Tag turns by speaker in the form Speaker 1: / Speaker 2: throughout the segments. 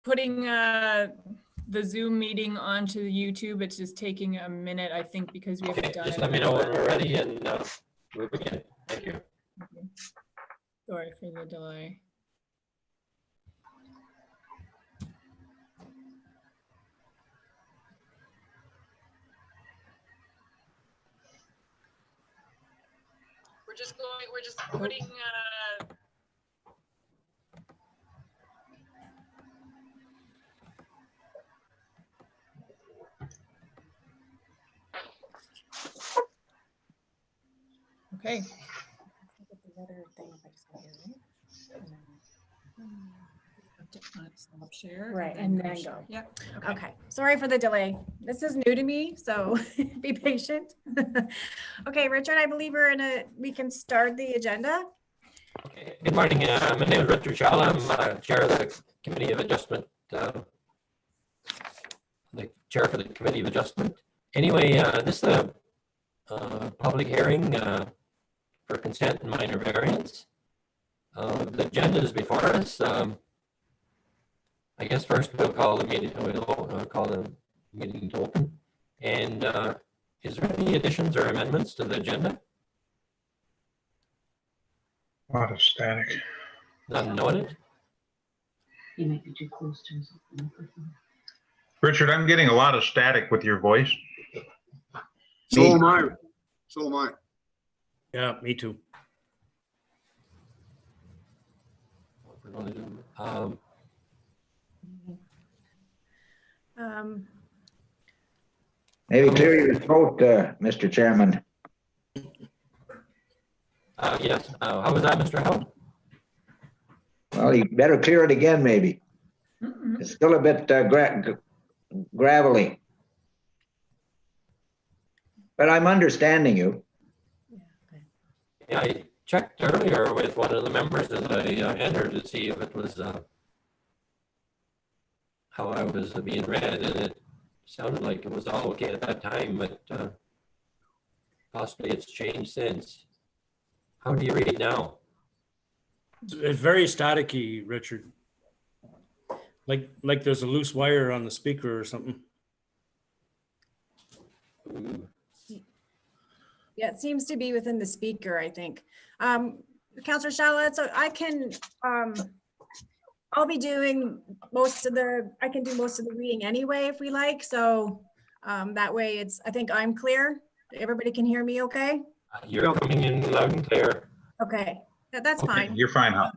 Speaker 1: putting the Zoom meeting onto YouTube. It's just taking a minute, I think, because we haven't done
Speaker 2: just
Speaker 1: it.
Speaker 2: let me know when we're ready and we'll begin. Thank you.
Speaker 1: Okay. Sorry for the delay. We're just putting okay. Stop share.
Speaker 3: Right, and then go.
Speaker 1: Yep.
Speaker 3: Okay, sorry for the delay. This is new to me, so be patient. Okay, Richard, I believe we can start the agenda.
Speaker 2: Okay. Good morning. My name is Richard Shaw. I'm chair of the Committee of Adjustment. The chair for the Committee of Adjustment. Anyway, this is a public hearing for consent and minor variance. The agenda is before us. I guess first we'll call the meeting. We'll call the meeting to open. And is there any additions or amendments to the agenda?
Speaker 4: A lot of static.
Speaker 2: None noted.
Speaker 5: You might be too close to the microphone.
Speaker 4: Richard, I'm getting a lot of static with your voice.
Speaker 6: So am I. So am I.
Speaker 7: Yeah, me too.
Speaker 2: What we're going to do.
Speaker 8: Maybe clear your throat, Mr. Chairman.
Speaker 2: Yes. How was that, Mr. Howell?
Speaker 8: Well, you better clear it again, maybe. It's still a bit gravelly. But I'm understanding you.
Speaker 2: Yeah, I checked earlier with one of the members as I entered to see if it was how I was being read, and it sounded like it was all okay at that time, but possibly it's changed since. How do you read now?
Speaker 7: It's very staticky, Richard. Like there's a loose wire on the speaker or something.
Speaker 2: Ooh.
Speaker 3: Yeah, it seems to be within the speaker, I think. Councillor Shalit, so I can, I'll be doing I can do most of the reading anyway, if we like. So that way I think I'm clear. Everybody can hear me okay?
Speaker 2: You're coming in loud and clear.
Speaker 3: Okay, that's
Speaker 4: Okay,
Speaker 3: fine.
Speaker 4: you're fine, huh?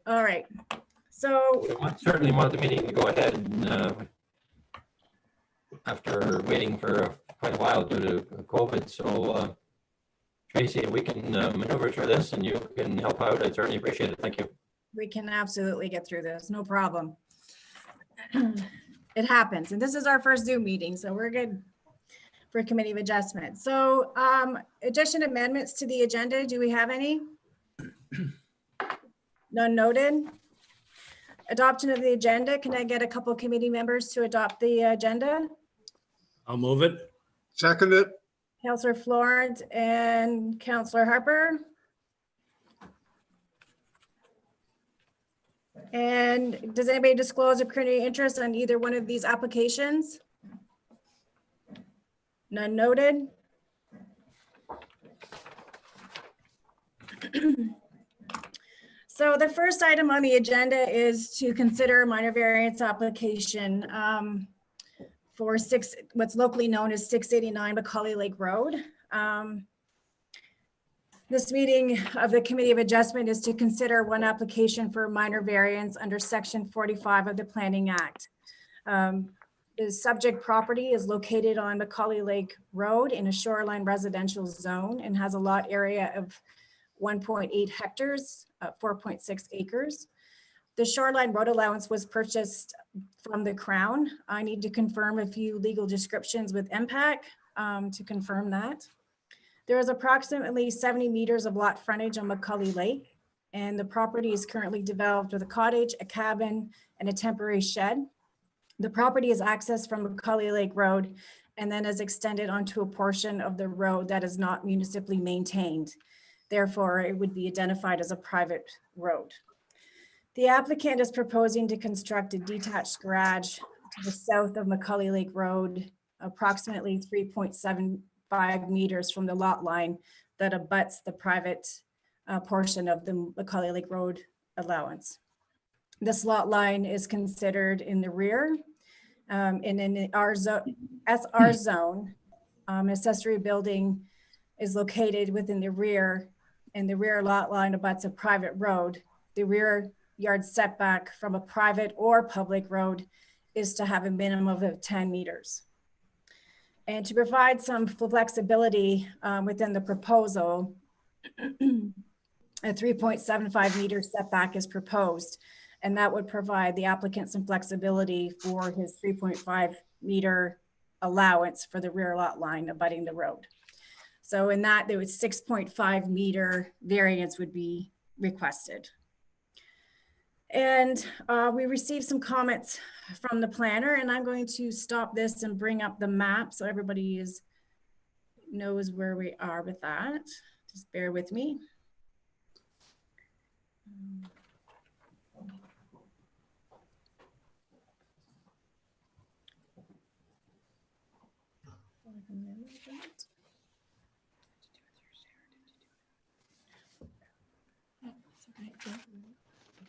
Speaker 3: All right. So
Speaker 2: We certainly want the meeting to go ahead and, after waiting for quite a while due to COVID. So Tracy, we can maneuver through this and you can help out. I'd certainly appreciate it. Thank you.
Speaker 3: we can absolutely get through this, no problem. It happens. And this is our first Zoom meeting, so we're good for Committee of Adjustment. So addition amendments to the agenda, do we have any? None noted. Adoption of the agenda. Can I get a couple committee members to adopt the agenda?
Speaker 7: I'll move it.
Speaker 6: Second it.
Speaker 3: Councillor Florence and Councillor Harper. And does anybody disclose a pecuniary interest on either one of these applications? None noted. So the first item on the agenda is to consider a minor variance application for what's locally known as 689 Macaulay Lake Road. This meeting of the Committee of Adjustment is to consider one application for minor variance under Section 45 of the Planning Act. The subject property is located on Macaulay Lake Road in a shoreline residential zone and has a lot area of 1.8 hectares, 4.6 acres. The shoreline road allowance was purchased from the Crown. I need to confirm a few legal descriptions with MPAC to confirm that. There is approximately 70 meters of lot frontage on Macaulay Lake, and the property is currently developed with a cottage, a cabin, and a temporary shed. The property is accessed from Macaulay Lake Road and then is extended onto a portion of the road that is not municipally maintained. Therefore, it would be identified as a private road. The applicant is proposing to construct a detached garage to the south of Macaulay Lake Road, approximately 3.75 meters from the lot line that abuts the private portion of the Macaulay Lake Road allowance. This lot line is considered in the rear, and in the SR zone, accessory building is located within the rear, and the rear lot line abuts a private road. The rear yard setback from a private or public road is to have a minimum of 10 meters. And to provide some flexibility within the proposal, a 3.75 meter setback is proposed, and that would provide the applicant some flexibility for his 3.5 meter allowance for the rear lot line abutting the road. So in that, there was 6.5 meter variance would be requested. And we received some comments from the planner, and I'm going to stop this and bring up the map so everybody knows where we are with that. Just bear with me.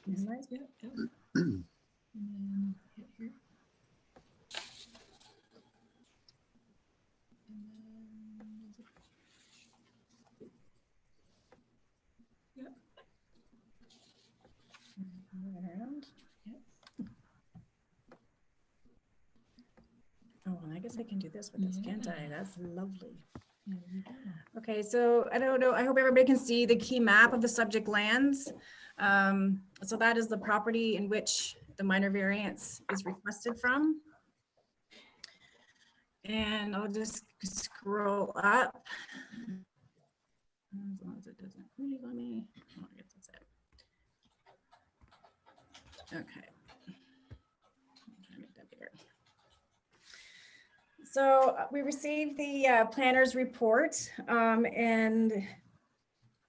Speaker 3: Minimize, yeah, yeah. And then hit here. And then, yep. Around, yep. Oh, and I guess I can do this with this, can't I? That's lovely. Okay, so I don't know, I hope everybody can see the key map of the subject lands. So that is the property in which the minor variance is requested from. And I'll just scroll up. As long as it doesn't really let me. Oh, I guess that's it. Okay. I'm trying to make that bigger. So we received the planner's report, and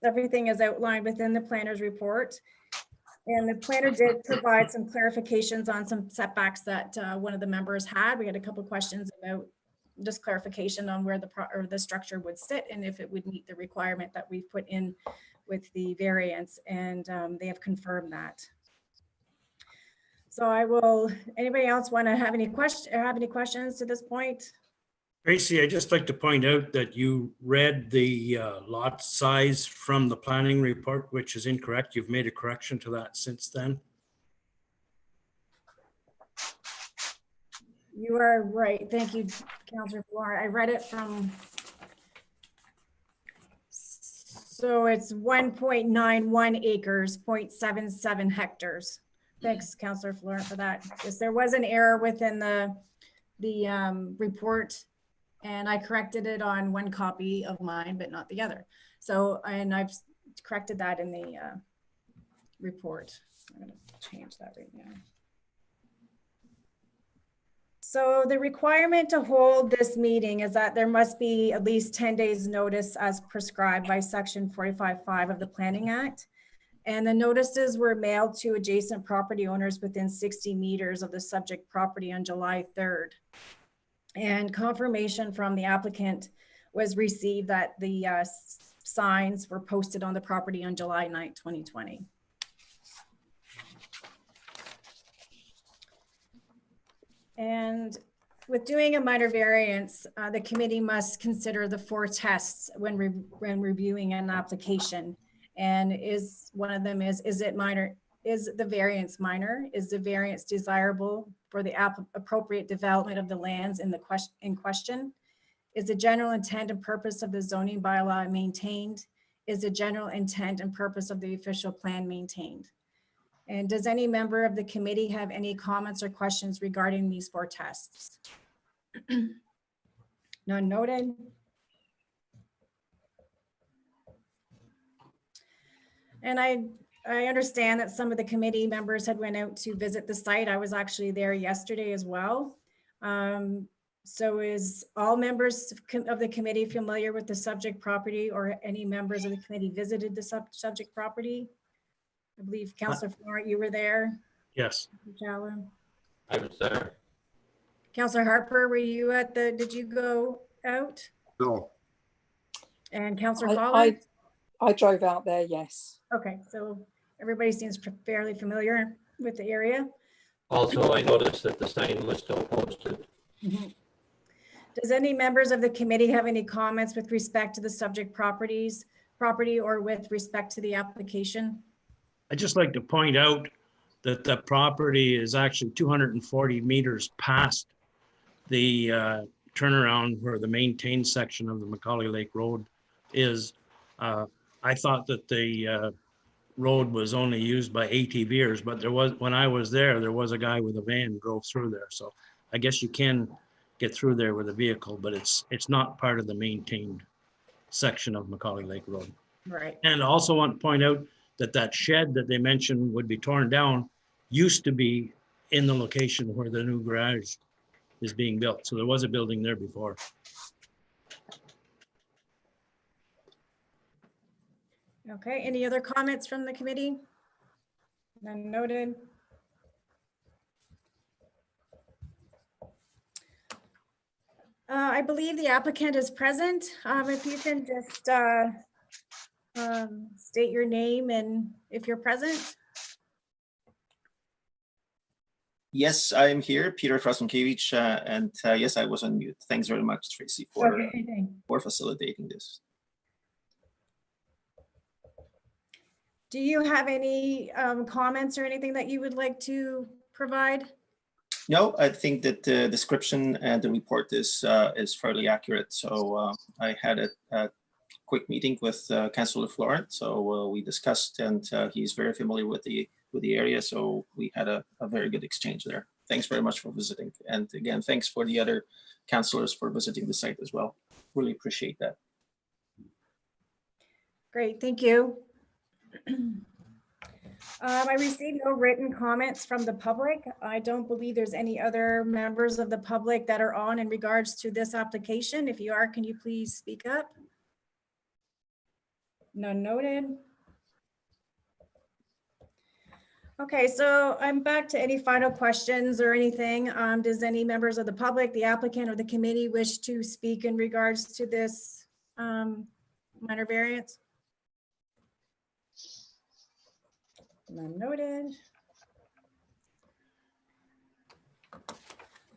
Speaker 3: everything is outlined within the planner's report. And the planner did provide some clarifications on some setbacks that one of the members had. We had a couple of questions about just clarification on where the structure would sit and if it would meet the requirement that we've put in with the variance, and they have confirmed that. So I will, anybody else want to have any questions to this point?
Speaker 7: Tracy, I'd just like to point out that you read the lot size from the planning report, which is incorrect. You've made a correction to that since then.
Speaker 3: You are right. Thank you, Councillor Flora. I read it from, so it's 1.91 acres, 0.77 hectares. Thanks, Councillor Flora, for that. Yes, there was an error within the report, and I corrected it on one copy of mine, but not the other. So, and I've corrected that in the report. I'm going to change that right now. So the requirement to hold this meeting is that there must be at least 10 days notice as prescribed by section 45.5 of the Planning Act. And the notices were mailed to adjacent property owners within 60 meters of the subject property on July 3rd. And confirmation from the applicant was received that the signs were posted on the property on July 9th, 2020. And with doing a minor variance, the committee must consider the 4 tests when reviewing an application. And one of them is it minor? Is the variance minor? Is the variance desirable for the appropriate development of the lands in question? Is the general intent and purpose of the zoning bylaw maintained? Is the general intent and purpose of the official plan maintained? And does any member of the committee have any comments or questions regarding these 4 tests? None noted. And I understand that some of the committee members had went out to visit the site. I was actually there yesterday as well. So is all members of the committee familiar with the subject property, or any members of the committee visited the subject property? I believe Councillor Florent, you were there.
Speaker 7: Yes.
Speaker 3: Jala.
Speaker 2: I was there.
Speaker 3: Councillor Harper, were you at the, did you go out?
Speaker 6: No,
Speaker 3: And Councillor
Speaker 9: I,
Speaker 3: Collins?
Speaker 9: I drove out there, yes.
Speaker 3: Okay, so everybody seems fairly familiar with the area.
Speaker 2: Also, I noticed that the sign was still posted.
Speaker 3: Does any members of the committee have any comments with respect to the subject property or with respect to the application?
Speaker 7: I'd just like to point out that the property is actually 240 meters past the turnaround where the maintained section of the Macaulay Lake Road is. I thought that the road was only used by ATVers, but there was, when I was there was a guy with a van drove through there. So I guess you can get through there with a vehicle, but it's not part of the maintained section of Macaulay Lake Road.
Speaker 3: Right.
Speaker 7: And I also want to point out that that shed that they mentioned would be torn down used to be in the location where the new garage is being built. So there was a building there before.
Speaker 3: Okay, any other comments from the committee? None noted. I believe the applicant is present. If you can just state your name and if you're present.
Speaker 10: Yes, I'm here, Peter Krasenkiewicz, and yes, I was on mute. Thanks very much, Tracy, for facilitating this.
Speaker 3: Do you have any comments or anything that you would like to provide?
Speaker 10: No, I think that the description and the report is fairly accurate. So I had a quick meeting with Councillor Florent. So we discussed, and he's very familiar with the area. So we had a very good exchange there. Thanks very much for visiting. And again, thanks for the other councillors for visiting the site as well. Really appreciate that.
Speaker 3: Great, thank you. I received no written comments from the public. I don't believe there's any other members of the public that are on in regards to this application. If you are, can you please speak up? None noted. Okay, so I'm back to any final questions or anything. Does any members of the public, the applicant, or the committee wish to speak in regards to this minor variance? None noted.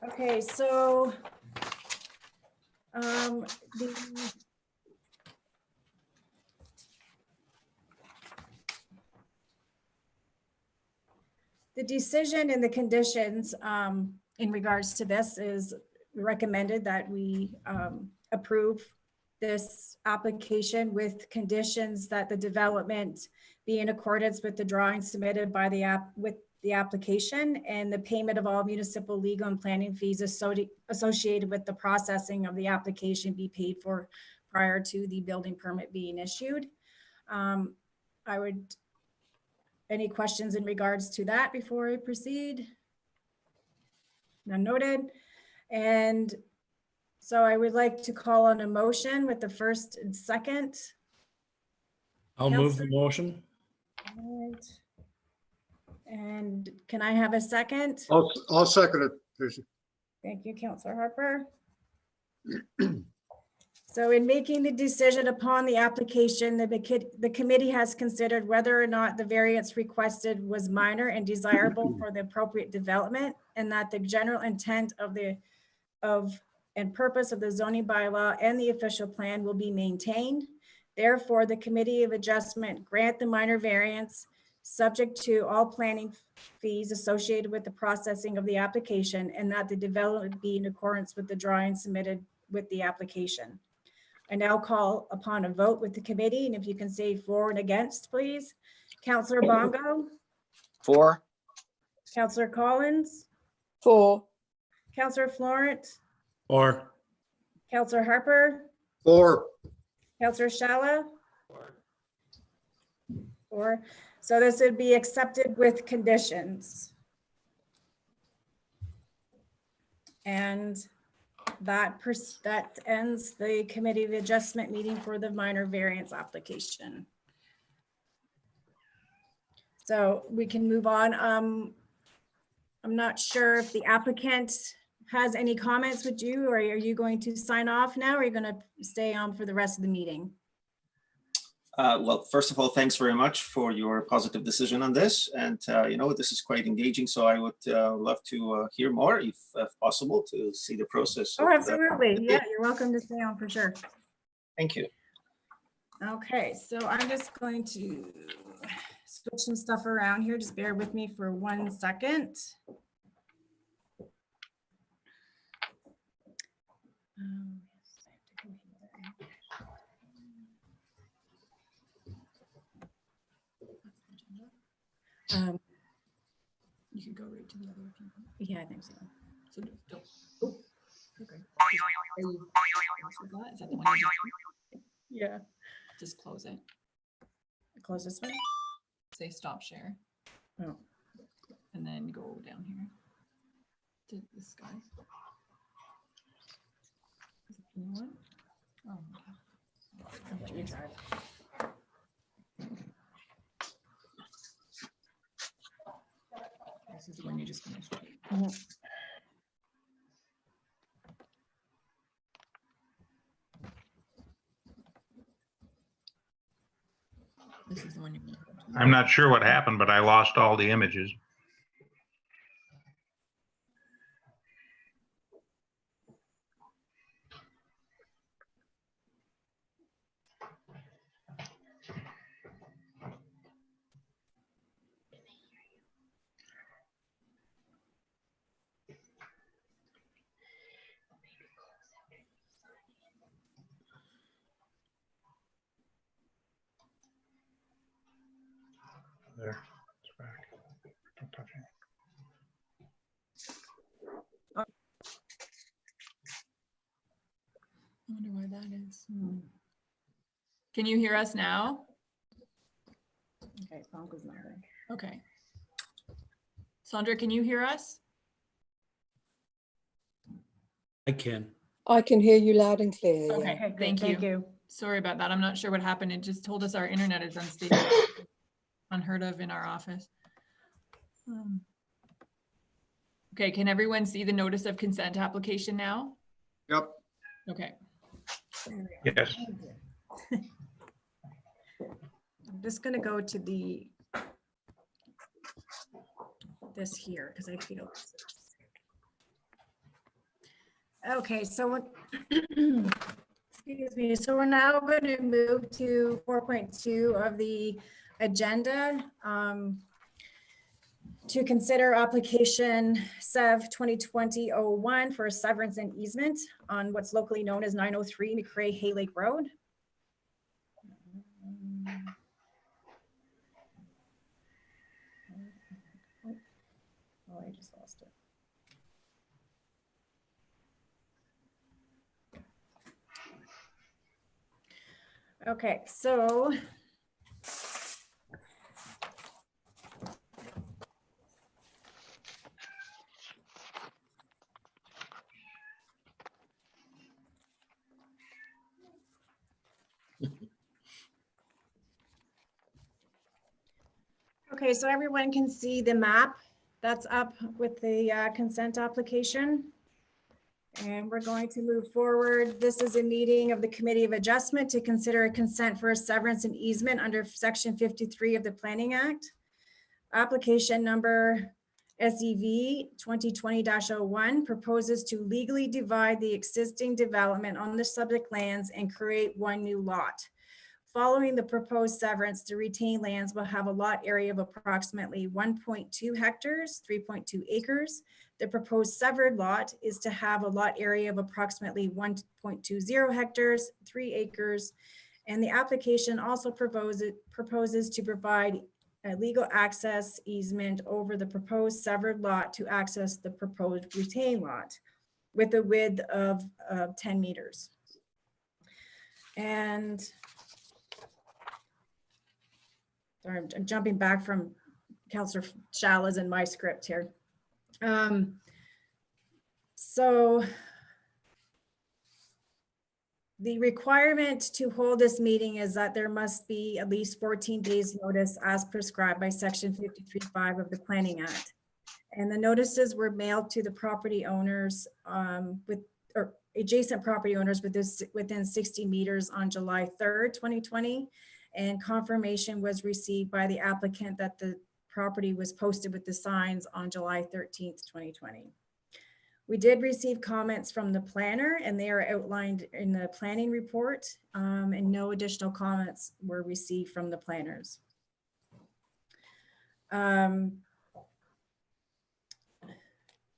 Speaker 3: Okay, so the decision and the conditions in regards to this is recommended that we approve this application with conditions that the development be in accordance with the drawings submitted by the application and the payment of all municipal legal and planning fees associated with the processing of the application be paid for prior to the building permit being issued. Any questions in regards to that before I proceed? None noted. And so I would like to call on a motion with the first and second.
Speaker 7: I'll move the motion.
Speaker 3: And can I have a second?
Speaker 6: I'll second it, Tracy.
Speaker 3: Thank you, Councillor Harper. So in making the decision upon the application, the committee has considered whether or not the variance requested was minor and desirable for the appropriate development, and that the general intent and purpose of the zoning bylaw and the official plan will be maintained. Therefore, the Committee of Adjustment grant the minor variance subject to all planning fees associated with the processing of the application, and that the development be in accordance with the drawings submitted with the application. I now call upon a vote with the committee, and if you can say for and against, please. Councillor Bongo.
Speaker 10: For.
Speaker 3: Councillor Collins.
Speaker 9: For.
Speaker 3: Councillor Florent.
Speaker 7: Or.
Speaker 3: Councillor Harper.
Speaker 6: For.
Speaker 3: Councillor Shala. For. So this would be accepted with conditions. And that ends the Committee of Adjustment meeting for the minor variance application. So we can move on. I'm not sure if the applicant has any comments with you, or are you going to sign off now, or are you going to stay on for the rest of the meeting?
Speaker 10: Well, first of all, thanks very much for your positive decision on this. And, you know, this is quite engaging. So I would love to hear more if possible, to see the process.
Speaker 3: Oh,
Speaker 10: of,
Speaker 3: absolutely. Yeah, you're welcome to stay on for sure.
Speaker 10: Thank you.
Speaker 3: Okay, so I'm just going to switch some stuff around here. Just bear with me for 1 second. Yes, I have to go here. You could go right to the other if you want. Yeah, I think so.
Speaker 1: So don't. Oh, okay. Are you with that? Is that the one you just- Yeah. Just close it.
Speaker 3: Close this one.
Speaker 1: Say stop share.
Speaker 3: Oh.
Speaker 1: And then go down here to this guy. Is it the new one? Oh,
Speaker 3: I'll let you drive.
Speaker 1: this is the one you just finished. This is the one you.
Speaker 4: I'm not sure what happened, but I lost all the images. There, it's back. Don't touch it.
Speaker 1: I wonder why that is. Can you hear us now?
Speaker 3: Okay, phone goes not there.
Speaker 1: Okay. Sandra, can you hear us?
Speaker 7: I can.
Speaker 9: I can hear you loud and clear. Yeah.
Speaker 1: Okay,
Speaker 3: Okay,
Speaker 1: thank
Speaker 3: great,
Speaker 1: you. Sorry about that. I'm not sure what happened. It just told us our internet is unstable. Unheard of in our office. Okay, can everyone see the notice of consent application now?
Speaker 6: Yep.
Speaker 1: Okay.
Speaker 4: Yes.
Speaker 3: I'm just gonna go to this here because I feel. Okay, so what? Excuse me. So we're now going to move to 4.2 of the agenda. To consider application SEV 2020-01 for a severance and easement on what's locally known as 903 McCrae Hay Lake Road. Oh, I just lost it. Okay, so okay, so everyone can see the map that's up with the consent application. And we're going to move forward. This is a meeting of the Committee of Adjustment to consider a consent for a severance and easement under Section 53 of the Planning Act. Application number SEV 2020-01 proposes to legally divide the existing development on the subject lands and create one new lot. Following the proposed severance, the retained lands will have a lot area of approximately 1.2 hectares, 3.2 acres. The proposed severed lot is to have a lot area of approximately 1.20 hectares, 3 acres. And the application also proposes to provide a legal access easement over the proposed severed lot to access the proposed retained lot with a width of 10 meters. And sorry, I'm jumping back from Councillor Shala's in my script here. So The requirement to hold this meeting is that there must be at least 14 days notice as prescribed by section 53.5 of the Planning Act. And the notices were mailed to the property owners or adjacent property owners within 60 meters on July 3rd, 2020. And confirmation was received by the applicant that the property was posted with the signs on July 13th, 2020. We did receive comments from the planner and they are outlined in the planning report, and no additional comments were received from the planners.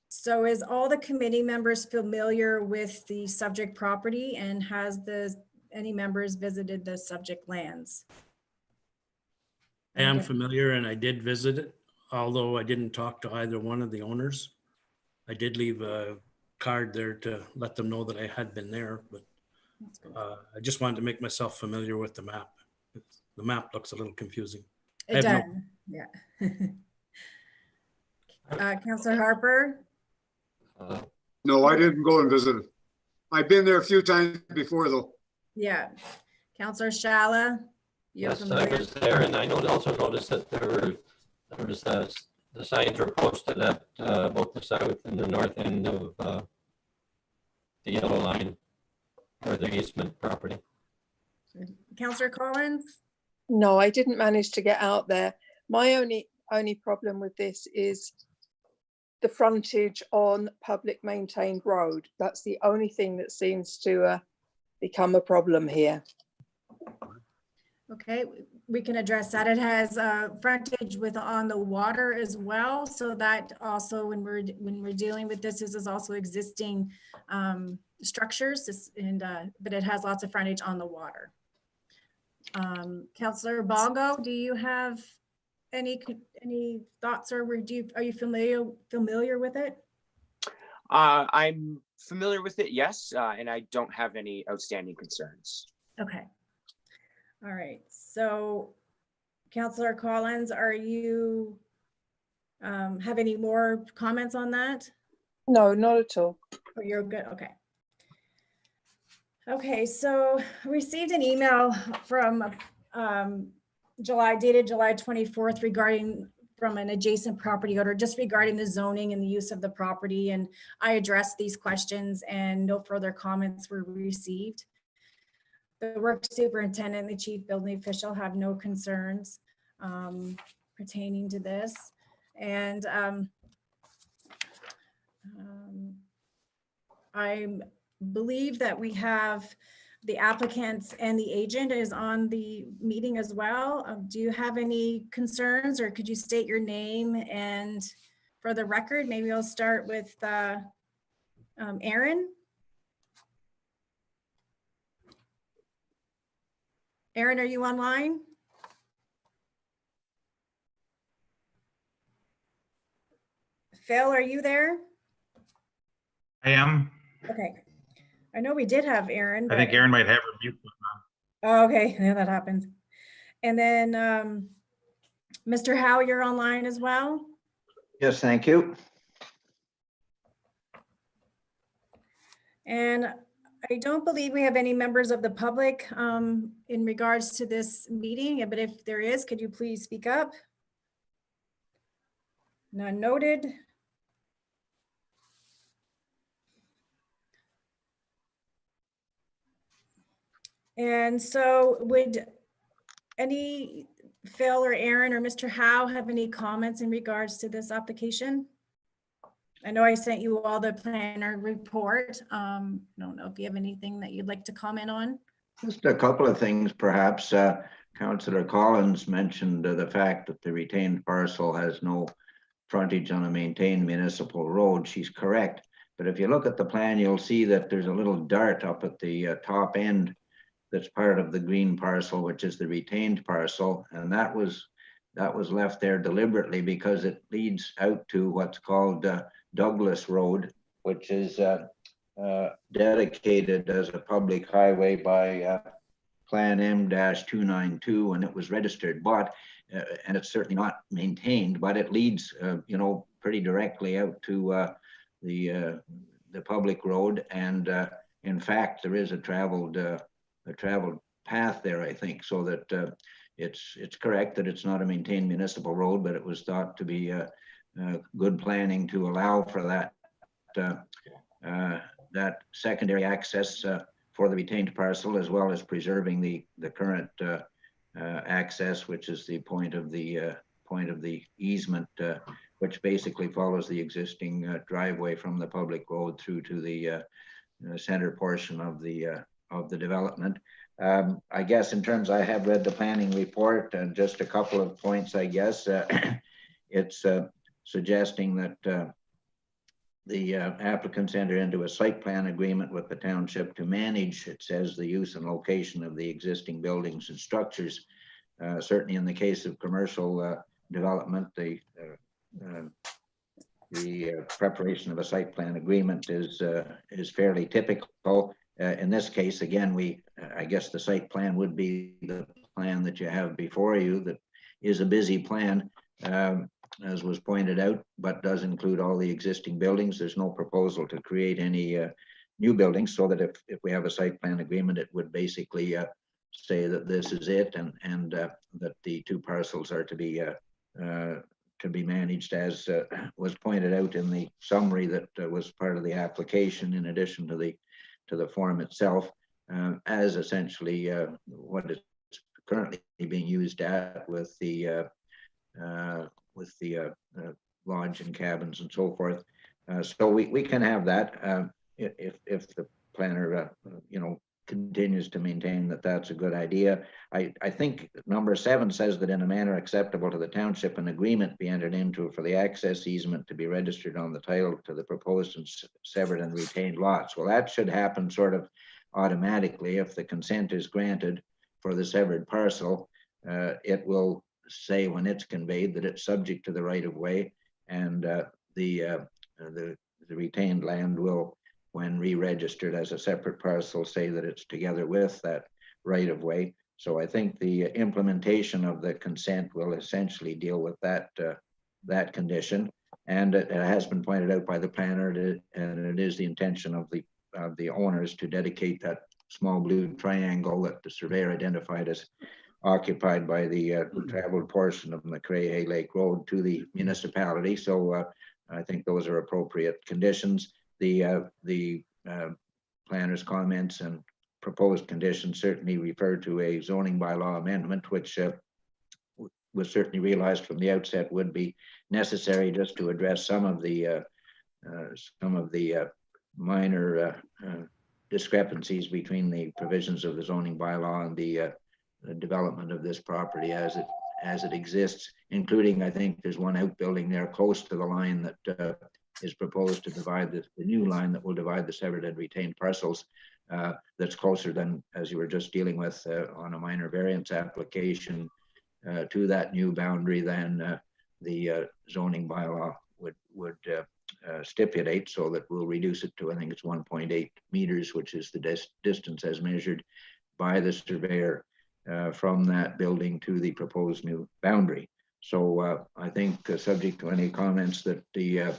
Speaker 3: So is all the committee members familiar with the subject property, and has any members visited the subject lands?
Speaker 7: I am familiar and I did visit it, although I didn't talk to either one of the owners. I did leave a card there to let them know that I had been there, but I just wanted to make myself familiar with the map. The map looks a little confusing.
Speaker 3: It does, yeah. Councillor Harper?
Speaker 6: No, I didn't go and visit it. I've been there a few times before though.
Speaker 3: Yeah. Councillor Shala?
Speaker 2: Yes, I was there, and I also noticed that there was the signs were posted at both the south and the north end of the yellow line or the easement property.
Speaker 3: Councillor Collins?
Speaker 9: No, I didn't manage to get out there. My only problem with this is the frontage on public maintained road. That's the only thing that seems to become a problem here.
Speaker 3: Okay, we can address that. It has frontage on the water as well. So that also, when we're dealing with this is also existing structures, but it has lots of frontage on the water. Councillor Bongo, do you have any thoughts, or are you familiar with it?
Speaker 11: I'm familiar with it, yes, and I don't have any outstanding concerns.
Speaker 3: Okay. All right. So, Councillor Collins, are you have any more comments on that?
Speaker 9: No, not at all.
Speaker 3: Oh, you're good. Okay. Okay. So, I received an email from dated July 24th from an adjacent property owner, just regarding the zoning and the use of the property. And I addressed these questions and no further comments were received. The work superintendent and the chief building official have no concerns pertaining to this. And I believe that we have the applicants and the agent is on the meeting as well. Do you have any concerns, or could you state your name and for the record? Maybe I'll start with Aaron. Aaron, are you online? Phil, are you there?
Speaker 4: I am.
Speaker 3: Okay. I know we did have Aaron.
Speaker 4: I think Aaron might have her mute on.
Speaker 3: Oh, okay, yeah, that happens. And then Mr. Howe, you're online as well?
Speaker 8: Yes, thank you.
Speaker 3: And I don't believe we have any members of the public in regards to this meeting, but if there is, could you please speak up? None noted. And so would any Phil or Aaron or Mr. Howe have any comments in regards to this application? I know I sent you all the planner report. I don't know if you have anything that you'd like to comment on.
Speaker 8: Just a couple of things, perhaps. Councillor Collins mentioned the fact that the retained parcel has no frontage on a maintained municipal road. She's correct. But if you look at the plan, you'll see that there's a little dart up at the top end that's part of the green parcel, which is the retained parcel. And that was left there deliberately because it leads out to what's called Douglas Road, which is dedicated as a public highway by Plan M-292, and it was registered, but and it's certainly not maintained, but it leads, pretty directly out to the public road. And in fact, there is a traveled path there, I think, so that it's correct that it's not a maintained municipal road, but it was thought to be good planning to allow for that secondary access for the retained parcel, as well as preserving the current access, which is the point of the easement, which basically follows the existing driveway from the public road through to the center portion of the development. I guess in terms, I have read the planning report, and just a couple of points, I guess. It's suggesting that the applicants enter into a site plan agreement with the township to manage, it says, the use and location of the existing buildings and structures. Certainly in the case of commercial development, the preparation of a site plan agreement is fairly typical. In this case, again, I guess the site plan would be the plan that you have before you, that is a busy plan, as was pointed out, but does include all the existing buildings. There's no proposal to create any new buildings, so that if we have a site plan agreement, it would basically say that this is it, and that the two parcels are to be managed as was pointed out in the summary that was part of the application, in addition to the form itself, as essentially what is currently being used at with the lodge and cabins and so forth. So we can have that if the planner continues to maintain that that's a good idea. I think number 7 says that in a manner acceptable to the township, an agreement be entered into for the access easement to be registered on the title to the proposed and severed and retained lots. Well, that should happen sort of automatically if the consent is granted for the severed parcel. It will say when it's conveyed that it's subject to the right of way, and the retained land will, when re-registered as a separate parcel, say that it's together with that right of way. So I think the implementation of the consent will essentially deal with that condition. And it has been pointed out by the planner, and it is the intention of the owners to dedicate that small blue triangle that the surveyor identified as occupied by the traveled portion of McCrae Lake Road to the municipality. So I think those are appropriate conditions. The planner's comments and proposed conditions certainly refer to a zoning bylaw amendment, which was certainly realized from the outset would be necessary just to address some of the minor discrepancies between the provisions of the zoning bylaw and the development of this property as it exists, including, I think there's one outbuilding there close to the line that is proposed to divide the new line that will divide the severed and retained parcels, that's closer than, as you were just dealing with on a minor variance application, to that new boundary than the zoning bylaw would stipulate, so that we'll reduce it to, I think it's 1.8 meters, which is the distance as measured by the surveyor from that building to the proposed new boundary. So I think subject to any comments that the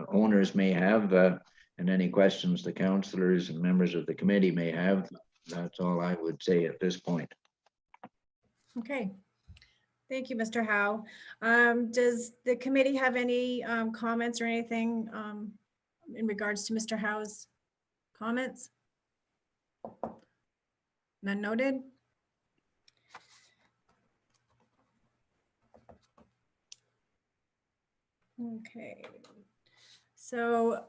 Speaker 8: owners may have and any questions the councillors and members of the committee may have, that's all I would say at this point.
Speaker 3: Okay. Thank you, Mr. Howe. Does the committee have any comments or anything in regards to Mr. Howe's comments? None noted. Okay. So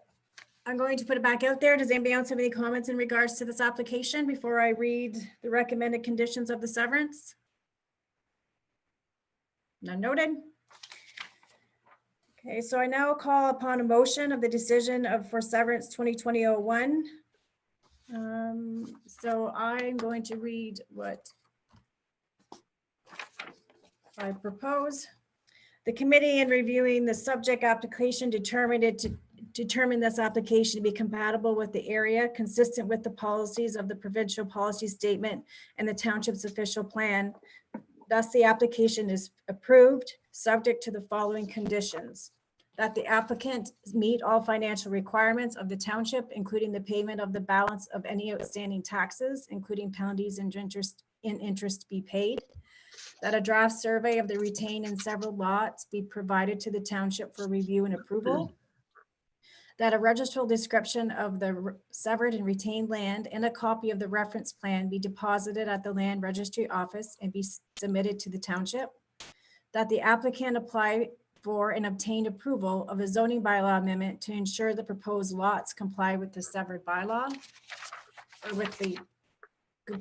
Speaker 3: I'm going to put it back out there. Does anybody else have any comments in regards to this application before I read the recommended conditions of the severance? None noted. Okay, so I now call upon a motion of the decision for severance 2020-01. So I'm going to read what I propose. The committee, in reviewing the subject application, determined this application to be compatible with the area, consistent with the policies of the provincial policy statement and the township's official plan. Thus, the application is approved, subject to the following conditions. that the applicant meet all financial requirements of the township, including the payment of the balance of any outstanding taxes, including penalties and interest be paid, that a draft survey of the retained and severed lots be provided to the township for review and approval, that a registral description of the severed and retained land and a copy of the reference plan be deposited at the land registry office and be submitted to the township, that the applicant apply for and obtain approval of a zoning bylaw amendment to ensure the proposed lots comply with the severed bylaw, or with the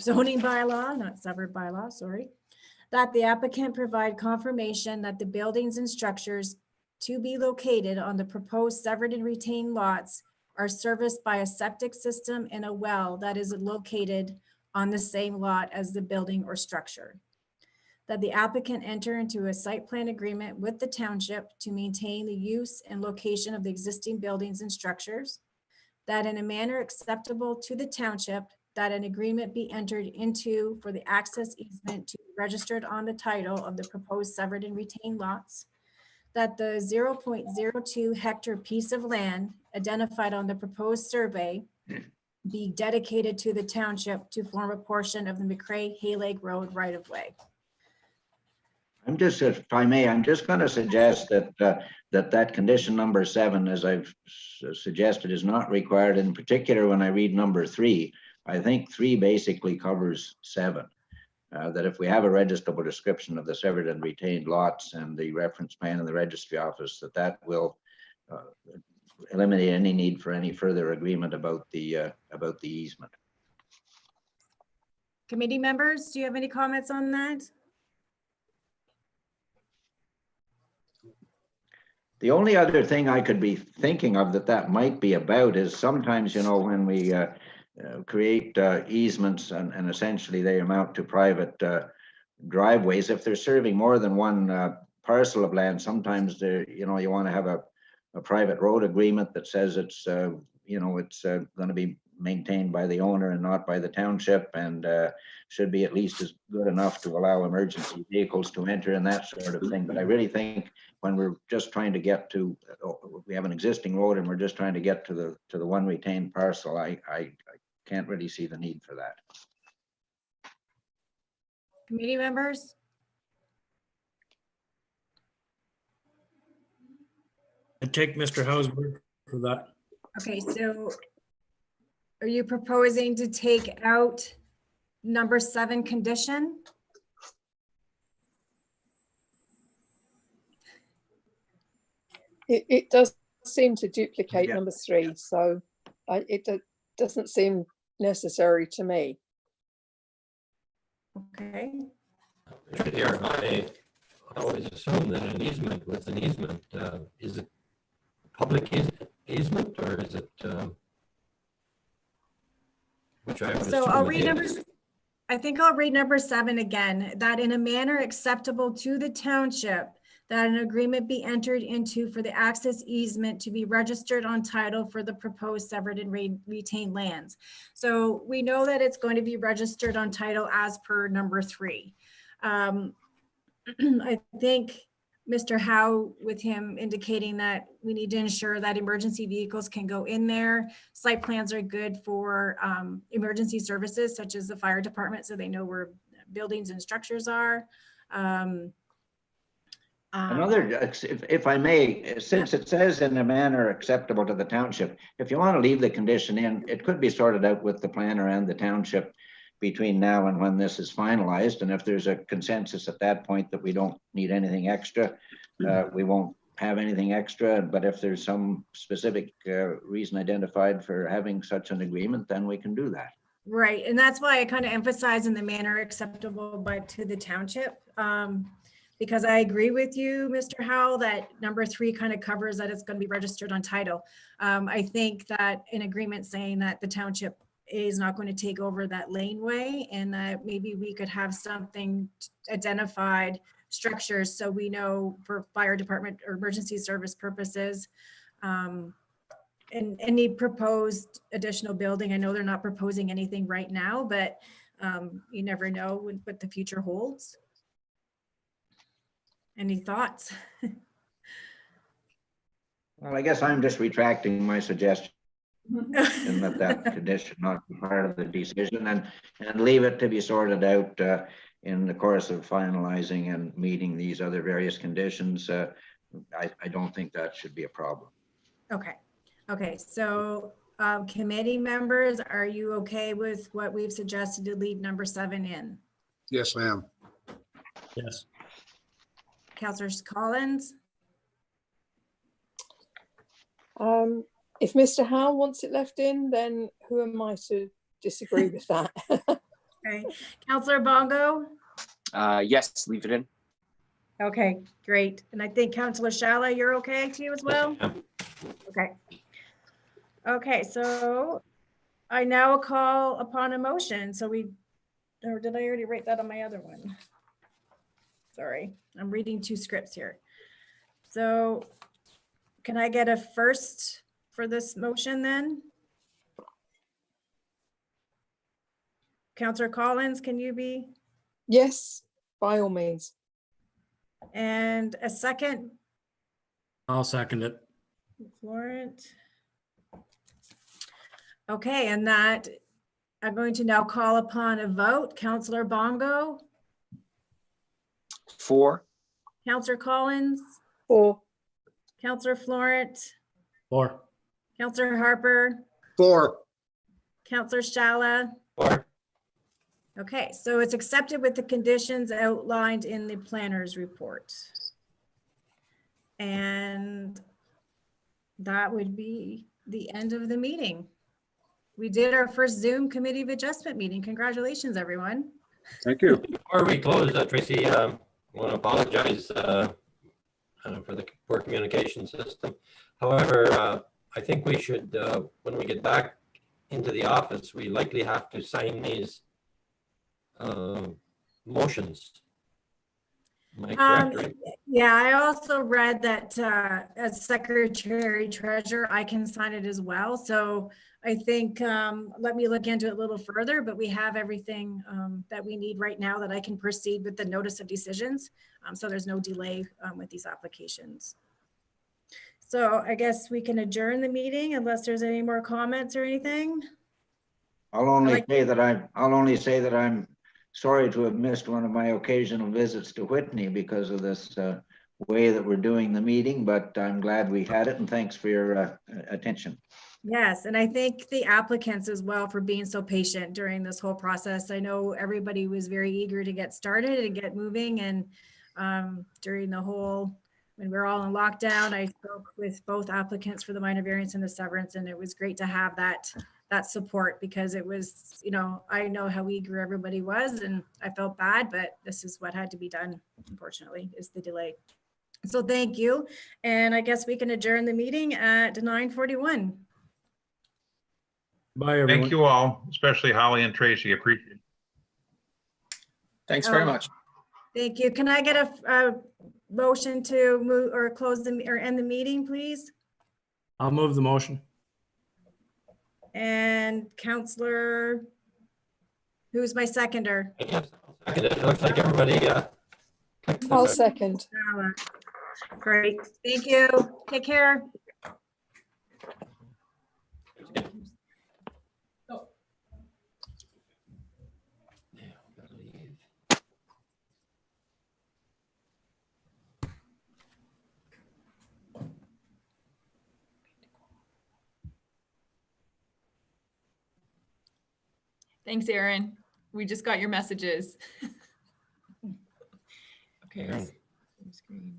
Speaker 3: zoning bylaw, not severed bylaw, sorry, that the applicant provide confirmation that the buildings and structures to be located on the proposed severed and retained lots are serviced by a septic system and a well that is located on the same lot as the building or structure. That the applicant enter into a site plan agreement with the township to maintain the use and location of the existing buildings and structures. That in a manner acceptable to the township, that an agreement be entered into for the access easement to be registered on the title of the proposed severed and retained lots. That the 0.02 hectare piece of land identified on the proposed survey be dedicated to the township to form a portion of the McCrae-Hay Road right-of-way.
Speaker 8: I'm just, if I may, I'm just going to suggest that that condition number 7, as I've suggested, is not required. In particular, when I read number 3, I think 3 basically covers 7. That if we have a registrable description of the severed and retained lots and the reference plan in the registry office, that will eliminate any need for any further agreement about the easement.
Speaker 3: Committee members, do you have any comments on that?
Speaker 8: The only other thing I could be thinking of that might be about is sometimes, you know, when we create easements and essentially they amount to private driveways, if they're serving more than one parcel of land, sometimes you know, you want to have a private road agreement that says it's you know, it's going to be maintained by the owner and not by the township, and should be at least as good enough to allow emergency vehicles to enter and that sort of thing. But I really think when we're just trying to get to, we have an existing road and we're just trying to get to the one retained parcel, I can't really see the need for that.
Speaker 3: Committee members?
Speaker 7: I take Mr. Hausberg for that.
Speaker 3: Okay, so are you proposing to take out number 7 condition?
Speaker 9: It does seem to duplicate
Speaker 8: Yeah.
Speaker 9: number 3, so it doesn't seem necessary to me.
Speaker 3: Okay,
Speaker 2: Here, I always assume that an easement with an easement, is it public easement or is it, which I would
Speaker 3: so
Speaker 2: assume
Speaker 3: I'll
Speaker 2: it
Speaker 3: read
Speaker 2: is.
Speaker 3: I think I'll read number 7 again, that in a manner acceptable to the township, that an agreement be entered into for the access easement to be registered on title for the proposed severed and retained lands. So we know that it's going to be registered on title as per number 3. I think Mr. Howe, with him indicating that we need to ensure that emergency vehicles can go in there. Site plans are good for emergency services such as the fire department, so they know where buildings and structures are.
Speaker 8: Another, if I may, since it says in a manner acceptable to the township, if you want to leave the condition in, it could be sorted out with the planner and the township between now and when this is finalized. And if there's a consensus at that point that we don't need anything extra, we won't have anything extra. But if there's some specific reason identified for having such an agreement, then we can do that.
Speaker 3: Right, and that's why I kind of emphasize in the manner acceptable to the township. Because I agree with you, Mr. Howell, that number 3 kind of covers that it's going to be registered on title. I think that an agreement saying that the township is not going to take over that laneway, and that maybe we could have something identified structures so we know for fire department or emergency service purposes. And any proposed additional building, I know they're not proposing anything right now, but you never know what the future holds. Any thoughts?
Speaker 8: Well, I guess I'm just retracting my suggestion and that condition not be part of the decision and leave it to be sorted out in the course of finalizing and meeting these other various conditions. I don't think that should be a problem.
Speaker 3: Okay. Okay. So committee members, are you okay with what we've suggested to leave number 7 in?
Speaker 6: Yes, ma'am.
Speaker 7: Yes.
Speaker 3: Councillor Collins?
Speaker 9: If Mr. Howe wants it left in, then who am I to disagree with that?
Speaker 3: Okay. Councillor Bongo?
Speaker 11: Yes, leave it in.
Speaker 3: Okay, great. And I think Councillor Shala, you're okay too as well?
Speaker 2: Yeah.
Speaker 3: Okay. Okay, so I now call upon a motion. So or did I already write that on my other one? Sorry, I'm reading 2 scripts here. So can I get a first for this motion then? Councillor Collins, can you be?
Speaker 9: Yes, by all means.
Speaker 3: And a second,
Speaker 7: I'll second it.
Speaker 3: Florent. Okay, and that I'm going to now call upon a vote. Councillor Bongo,
Speaker 11: 4.
Speaker 3: Councillor Collins,
Speaker 9: 4.
Speaker 3: Councillor Florent,
Speaker 7: 4.
Speaker 3: Councillor Harper,
Speaker 6: 4.
Speaker 3: Councillor Shala.
Speaker 2: 4.
Speaker 3: Okay, so it's accepted with the conditions outlined in the planner's report. And that would be the end of the meeting. We did our first Zoom Committee of Adjustment meeting. Congratulations, everyone.
Speaker 6: Thank you.
Speaker 2: Before we close, Tracy, I want to apologize for the poor communication system. However, I think we should, when we get back into the office, we likely have to sign these motions. Am I correct, right?
Speaker 3: Yeah, I also read that as Secretary Treasurer, I can sign it as well. So I think let me look into it a little further, but we have everything that we need right now that I can proceed with the notice of decisions. So there's no delay with these applications. So I guess we can adjourn the meeting unless there's any more comments or anything.
Speaker 8: I'll only say that I'm sorry to have missed one of my occasional visits to Whitney because of this way that we're doing the meeting, but I'm glad we had it and thanks for your attention.
Speaker 3: Yes, and I thank the applicants as well for being so patient during this whole process. I know everybody was very eager to get started and get moving, and during the whole, when we were all in lockdown, I spoke with both applicants for the minor variance and the severance, and it was great to have that support because it was, you know, I know how eager everybody was and I felt bad, but this is what had to be done, unfortunately, is the delay. So thank you. And I guess we can adjourn the meeting at 9:41.
Speaker 7: Bye, everyone.
Speaker 4: Thank you all, especially Holly and Tracy. Appreciate it.
Speaker 10: Thanks very much.
Speaker 3: Thank you. Can I get a motion to move or close or end the meeting, please?
Speaker 7: I'll move the motion.
Speaker 3: And Councillor, who's my seconder?
Speaker 2: It looks like everybody.
Speaker 9: I'll second.
Speaker 3: Great. Thank you. Take care.
Speaker 1: Thanks, Aaron. We just got your messages. Okay.
Speaker 2: Aaron.
Speaker 1: Screen.